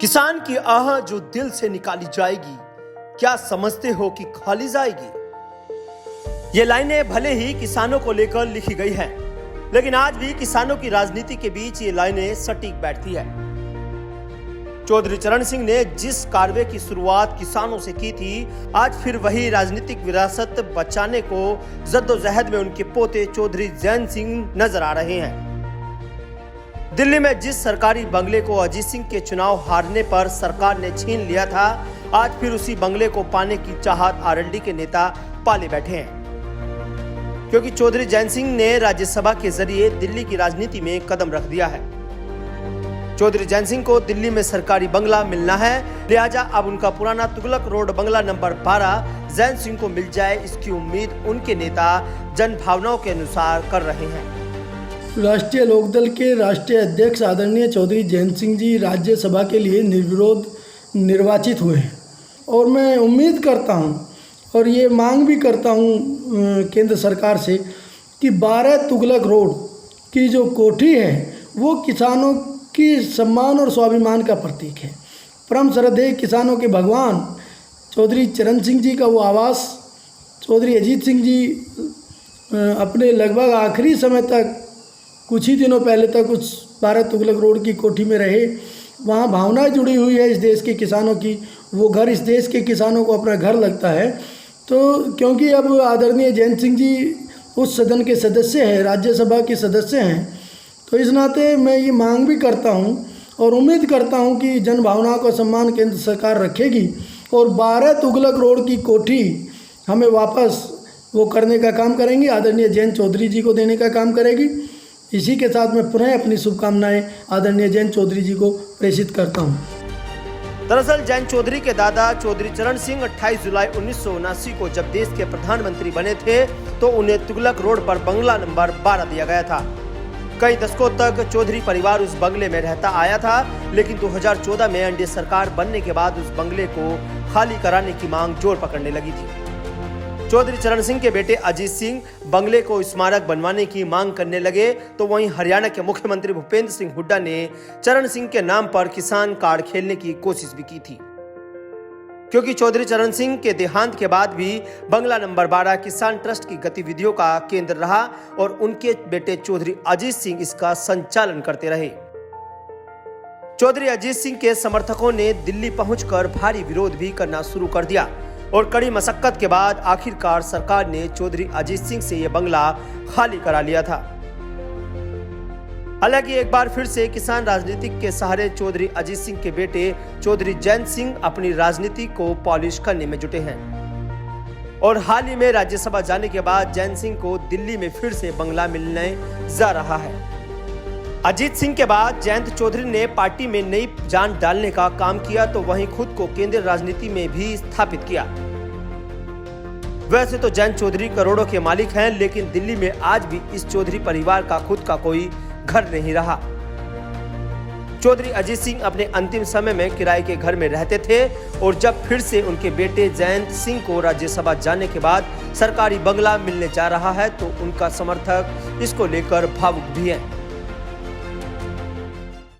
किसान की आह जो दिल से निकाली जाएगी, क्या समझते हो कि खाली जाएगी। ये लाइनें भले ही किसानों को लेकर लिखी गई हैं, लेकिन आज भी किसानों की राजनीति के बीच ये लाइनें सटीक बैठती है। चौधरी चरण सिंह ने जिस कार्रवाई की शुरुआत किसानों से की थी, आज फिर वही राजनीतिक विरासत बचाने को जद्दोजहद में उनके पोते चौधरी जैन सिंह नजर आ रहे हैं। दिल्ली में जिस सरकारी बंगले को अजीत सिंह के चुनाव हारने पर सरकार ने छीन लिया था, आज फिर उसी बंगले को पाने की चाहत आरएलडी के नेता पाले बैठे हैं, क्योंकि चौधरी जैन सिंह ने राज्यसभा के जरिए दिल्ली की राजनीति में कदम रख दिया है। चौधरी जैन सिंह को दिल्ली में सरकारी बंगला मिलना है, लिहाजा अब उनका पुराना तुगलक रोड बंगला नंबर 12 जैन सिंह को मिल जाए, इसकी उम्मीद उनके नेता जन भावनाओं के अनुसार कर रहे हैं। राष्ट्रीय लोकदल के राष्ट्रीय अध्यक्ष आदरणीय चौधरी जैन सिंह जी राज्यसभा के लिए निर्विरोध निर्वाचित हुए हैं और मैं उम्मीद करता हूं और ये मांग भी करता हूं केंद्र सरकार से कि 12 तुगलक रोड की जो कोठी है वो किसानों की सम्मान और स्वाभिमान का प्रतीक है। परम श्रद्धेय किसानों के भगवान चौधरी चरण सिंह जी का वो आवास चौधरी अजीत सिंह जी अपने लगभग आखिरी समय तक कुछ ही दिनों पहले तक उस 12 तुगलक रोड की कोठी में रहे। वहाँ भावनाएं जुड़ी हुई है इस देश के किसानों की, वो घर इस देश के किसानों को अपना घर लगता है। तो क्योंकि अब आदरणीय जैन सिंह जी उस सदन के सदस्य हैं, राज्यसभा के सदस्य हैं, तो इस नाते मैं ये मांग भी करता हूँ और उम्मीद करता हूँ कि जन भावनाओं का सम्मान केंद्र सरकार रखेगी और 12 तुगलक रोड की कोठी हमें वापस वो करने का काम करेंगी, आदरणीय जैन चौधरी जी को देने का काम करेगी। इसी के साथ मैं पुनः अपनी शुभकामनाएं आदरणीय जैन चौधरी जी को प्रेषित करता हूं। दरअसल जैन चौधरी के दादा चौधरी चरण सिंह 28 जुलाई 1979 को जब देश के प्रधानमंत्री बने थे तो उन्हें तुगलक रोड पर बंगला नंबर 12 दिया गया था। कई दशकों तक चौधरी परिवार उस बंगले में रहता आया था, लेकिन 2014 में एनडीए सरकार बनने के बाद उस बंगले को खाली कराने की मांग जोर पकड़ने लगी थी। चौधरी चरण सिंह के बेटे अजीत सिंह बंगले को स्मारक बनवाने की मांग करने लगे, तो वहीं हरियाणा के मुख्यमंत्री भूपेंद्र सिंह हुड्डा ने चरण सिंह के नाम पर किसान कार्ड खेलने की कोशिश भी की थी, क्योंकि चौधरी चरण सिंह के देहांत के बाद भी बंगला नंबर 12 किसान ट्रस्ट की गतिविधियों का केंद्र रहा और उनके बेटे चौधरी अजीत सिंह इसका संचालन करते रहे। चौधरी अजीत सिंह के समर्थकों ने दिल्ली पहुंचकर भारी विरोध भी करना शुरू कर दिया और कड़ी मशक्कत के बाद आखिरकार सरकार ने चौधरी अजीत सिंह से यह बंगला खाली करा लिया था। हालांकि एक बार फिर से किसान राजनीति के सहारे चौधरी अजीत सिंह के बेटे चौधरी जैन सिंह अपनी राजनीति को पॉलिश करने में जुटे हैं और हाल ही में राज्यसभा जाने के बाद जैन सिंह को दिल्ली में फिर से बंगला मिलने जा रहा है। अजीत सिंह के बाद जयंत चौधरी ने पार्टी में नई जान डालने का काम किया, तो वहीं खुद को केंद्रीय राजनीति में भी स्थापित किया। वैसे तो जैन चौधरी करोड़ों के मालिक हैं, लेकिन दिल्ली में आज भी इस चौधरी परिवार का खुद का कोई घर नहीं रहा। चौधरी अजीत सिंह अपने अंतिम समय में किराए के घर में रहते थे और जब फिर से उनके बेटे जयंत सिंह को राज्यसभा जाने के बाद सरकारी बंगला मिलने जा रहा है, तो उनका समर्थक इसको लेकर भावुक भी है।